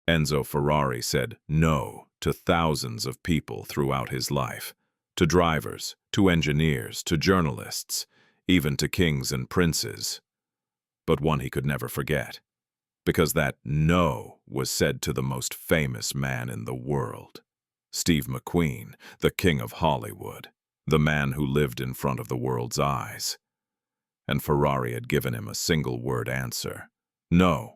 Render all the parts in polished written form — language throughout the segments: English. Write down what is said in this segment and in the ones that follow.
Enzo Ferrari said no to thousands of people throughout his life, to drivers, to engineers, to journalists, even to kings and princes. But one he could never forget, because that no was said to the most famous man in the world, Steve McQueen, the king of Hollywood, the man who lived in front of the world's eyes. And Ferrari had given him a single-word answer: no.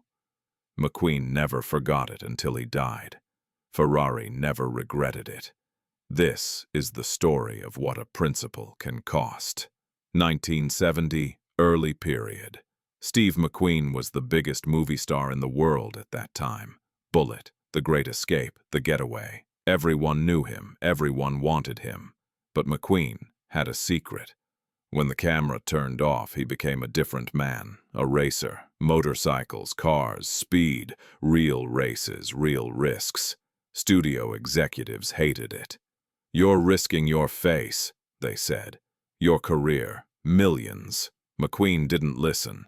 McQueen never forgot it until he died. Ferrari never regretted it. This is the story of what a principle can cost. 1970, early period. Steve McQueen was the biggest movie star in the world at that time. Bullitt, The Great Escape, The Getaway. Everyone knew him, everyone wanted him. But McQueen had a secret. When the camera turned off, he became a different man, a racer. Motorcycles, cars, speed, real races, real risks. Studio executives hated it. "You're risking your face," they said. "Your career, millions." McQueen didn't listen,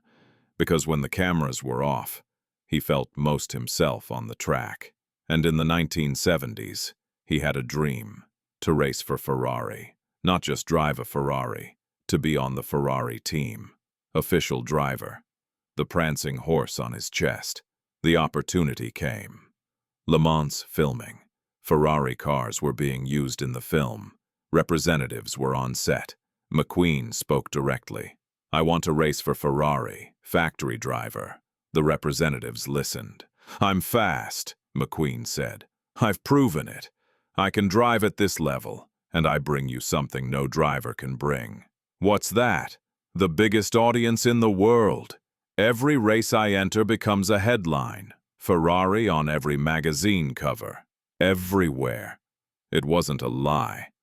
because when the cameras were off, he felt most himself on the track. And in the 1970s, he had a dream: to race for Ferrari. Not just drive a Ferrari, to be on the Ferrari team. Official driver. The prancing horse on his chest. The opportunity came. Le Mans filming. Ferrari cars were being used in the film. Representatives were on set. McQueen spoke directly. "I want to race for Ferrari, factory driver." The representatives listened. "I'm fast," McQueen said. "I've proven it. I can drive at this level, and I bring you something no driver can bring." "What's that?" "The biggest audience in the world. Every race I enter becomes a headline. Ferrari on every magazine cover. Everywhere." It wasn't a lie.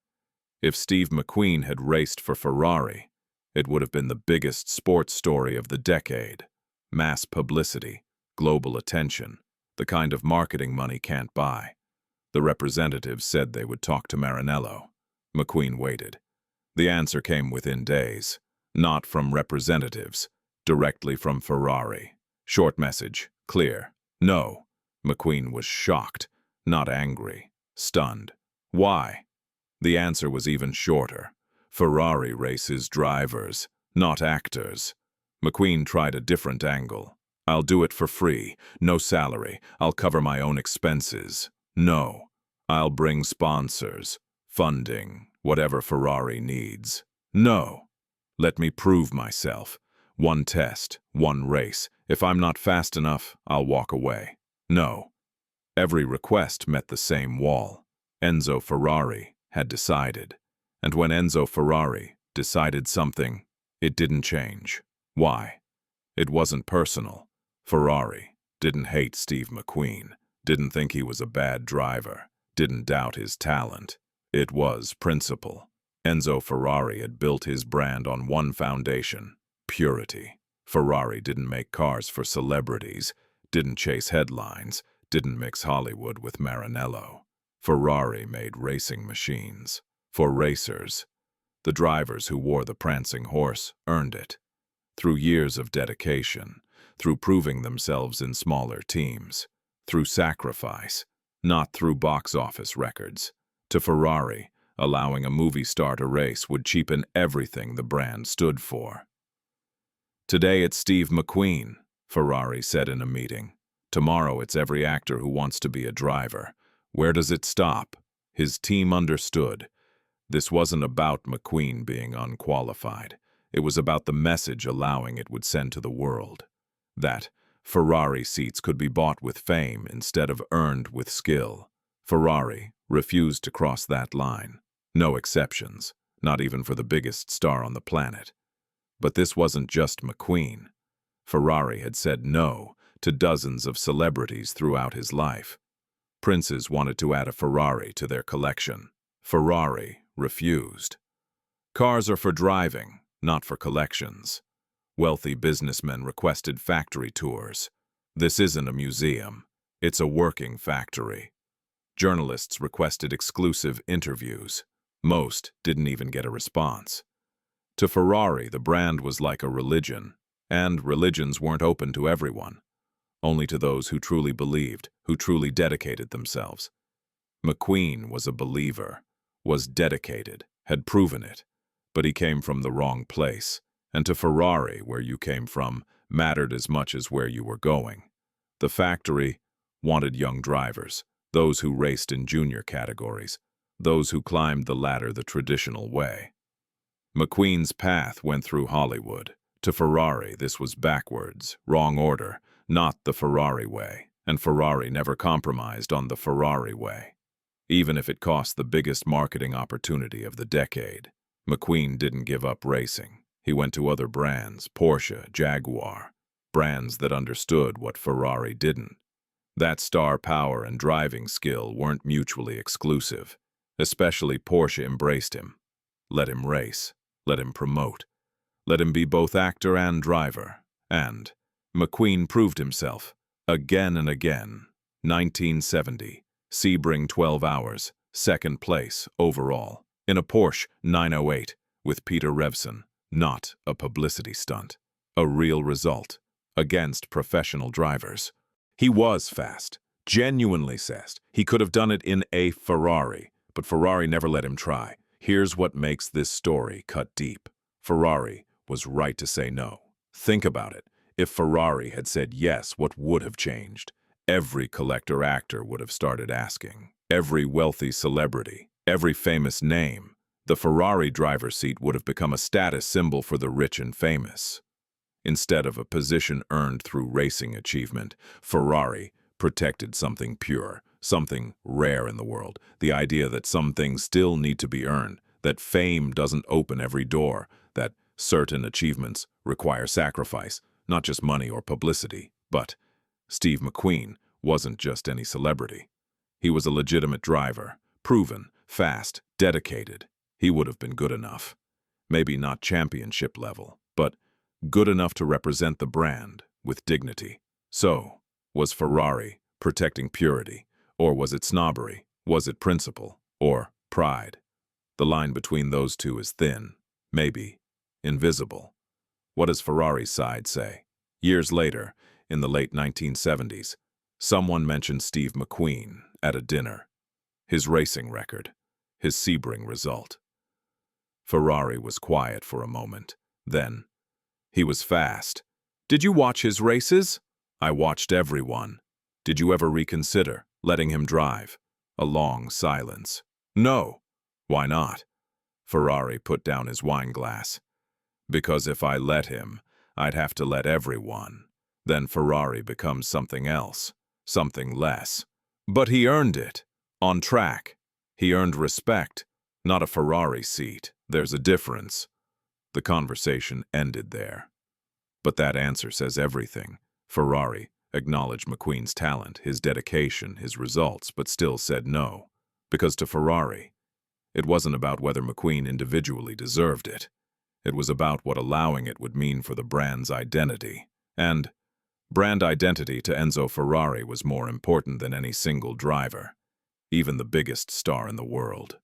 If Steve McQueen had raced for Ferrari, it would have been the biggest sports story of the decade. Mass publicity, global attention, the kind of marketing money can't buy. The representatives said they would talk to Maranello. McQueen waited. The answer came within days. Not from representatives, directly from Ferrari. Short message, clear. No. McQueen was shocked, not angry, stunned. Why? The answer was even shorter. Ferrari races drivers, not actors. McQueen tried a different angle. "I'll do it for free, no salary, I'll cover my own expenses." "No. I'll bring sponsors, funding, whatever Ferrari needs." "No. Let me prove myself. One test, one race. If I'm not fast enough, I'll walk away." "No." Every request met the same wall. Enzo Ferrari had decided. And when Enzo Ferrari decided something, it didn't change. Why? It wasn't personal. Ferrari didn't hate Steve McQueen, didn't think he was a bad driver, didn't doubt his talent. It was principle. Enzo Ferrari had built his brand on one foundation: purity. Ferrari didn't make cars for celebrities, didn't chase headlines, didn't mix Hollywood with Maranello. Ferrari made racing machines. For racers. The drivers who wore the prancing horse earned it. Through years of dedication, through proving themselves in smaller teams, through sacrifice, not through box office records. To Ferrari, allowing a movie star to race would cheapen everything the brand stood for. "Today it's Steve McQueen," Ferrari said in a meeting. "Tomorrow it's every actor who wants to be a driver." Where does it stop? His team understood. This wasn't about McQueen being unqualified. It was about the message allowing it would send to the world. That Ferrari seats could be bought with fame instead of earned with skill. Ferrari refused to cross that line. No exceptions, not even for the biggest star on the planet. But this wasn't just McQueen. Ferrari had said no to dozens of celebrities throughout his life. Princes wanted to add a Ferrari to their collection. Ferrari refused. Cars are for driving, not for collections. Wealthy businessmen requested factory tours. This isn't a museum. It's a working factory. Journalists requested exclusive interviews. Most didn't even get a response. To Ferrari, the brand was like a religion, and religions weren't open to everyone. only to those who truly believed, who truly dedicated themselves. McQueen was a believer, was dedicated, had proven it, but he came from the wrong place, and to Ferrari, where you came from, mattered as much as where you were going. The factory wanted young drivers, those who raced in junior categories, those who climbed the ladder the traditional way. McQueen's path went through Hollywood. To Ferrari, this was backwards, wrong order, not the Ferrari way, and Ferrari never compromised on the Ferrari way. Even if it cost the biggest marketing opportunity of the decade, McQueen didn't give up racing. He went to other brands, Porsche, Jaguar, brands that understood what Ferrari didn't. That star power and driving skill weren't mutually exclusive. Especially Porsche embraced him. Let him race. Let him promote. Let him be both actor and driver. And McQueen proved himself, again and again. 1970, Sebring 12 hours, second place overall, in a Porsche 908 with Peter Revson. Not a publicity stunt. A real result. Against professional drivers. He was fast. Genuinely fast. He could have done it in a Ferrari, but Ferrari never let him try. Here's what makes this story cut deep. Ferrari was right to say no. Think about it. If Ferrari had said yes, what would have changed? Every collector actor would have started asking. Every wealthy celebrity, every famous name. The Ferrari driver's seat would have become a status symbol for the rich and famous. Instead of a position earned through racing achievement, Ferrari protected something pure, something rare in the world, the idea that some things still need to be earned, that fame doesn't open every door, that certain achievements require sacrifice, not just money or publicity. But Steve McQueen wasn't just any celebrity. He was a legitimate driver, proven, fast, dedicated. He would have been good enough. Maybe not championship level, but good enough to represent the brand with dignity. So, was Ferrari protecting purity? Or was it snobbery? Was it principle? Or pride? The line between those two is thin, maybe invisible. What does Ferrari's side say? Years later, in the late 1970s, someone mentioned Steve McQueen at a dinner. His racing record, his Sebring result. Ferrari was quiet for a moment. Then, he was fast. Did you watch his races? I watched every one. Did you ever reconsider letting him drive? A long silence. No. Why not? Ferrari put down his wine glass. Because if I let him, I'd have to let everyone. Then Ferrari becomes something else, something less. But he earned it. On track. He earned respect, not a Ferrari seat. There's a difference. The conversation ended there. But that answer says everything. Ferrari acknowledged McQueen's talent, his dedication, his results, but still said no. Because to Ferrari, it wasn't about whether McQueen individually deserved it. It was about what allowing it would mean for the brand's identity. And brand identity to Enzo Ferrari was more important than any single driver, even the biggest star in the world.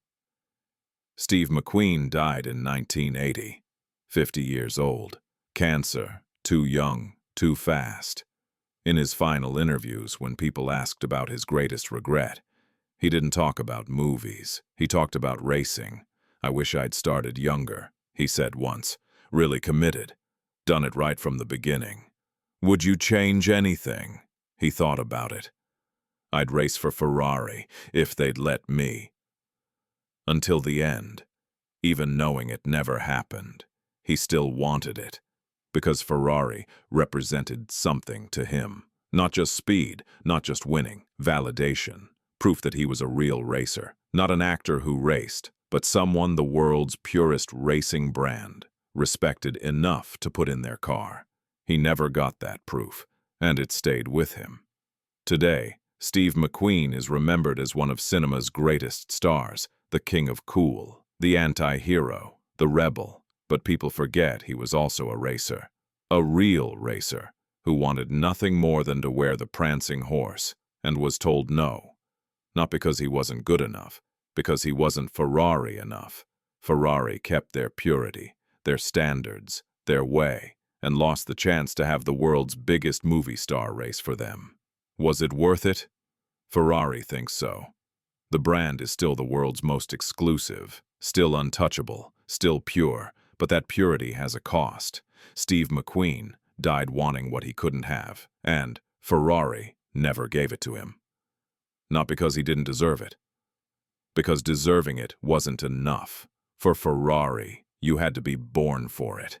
Steve McQueen died in 1980, 50 years old. Cancer, too young, too fast. In his final interviews, when people asked about his greatest regret, he didn't talk about movies. He talked about racing. I wish I'd started younger, he said once. Really committed. Done it right from the beginning. Would you change anything? He thought about it. I'd race for Ferrari if they'd let me. Until the end, even knowing it never happened, he still wanted it. Because Ferrari represented something to him. Not just speed, not just winning, validation. Proof that he was a real racer. Not an actor who raced, but someone the world's purest racing brand respected enough to put in their car. He never got that proof, and it stayed with him. Today, Steve McQueen is remembered as one of cinema's greatest stars, the king of cool, the anti-hero, the rebel. But people forget he was also a racer. A real racer, who wanted nothing more than to wear the prancing horse, and was told no. Not because he wasn't good enough, because he wasn't Ferrari enough. Ferrari kept their purity, their standards, their way, and lost the chance to have the world's biggest movie star race for them. Was it worth it? Ferrari thinks so. The brand is still the world's most exclusive, still untouchable, still pure, but that purity has a cost. Steve McQueen died wanting what he couldn't have, and Ferrari never gave it to him. Not because he didn't deserve it, because deserving it wasn't enough. For Ferrari, you had to be born for it.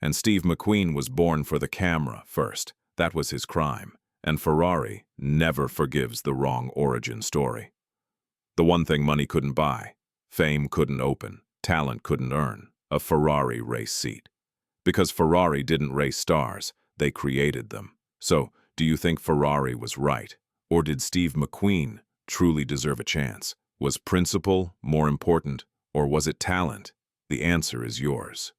And Steve McQueen was born for the camera first. That was his crime. And Ferrari never forgives the wrong origin story. The one thing money couldn't buy, fame couldn't open, talent couldn't earn, a Ferrari race seat. Because Ferrari didn't race stars, they created them. So, do you think Ferrari was right? Or did Steve McQueen truly deserve a chance? Was principle more important, or was it talent? The answer is yours.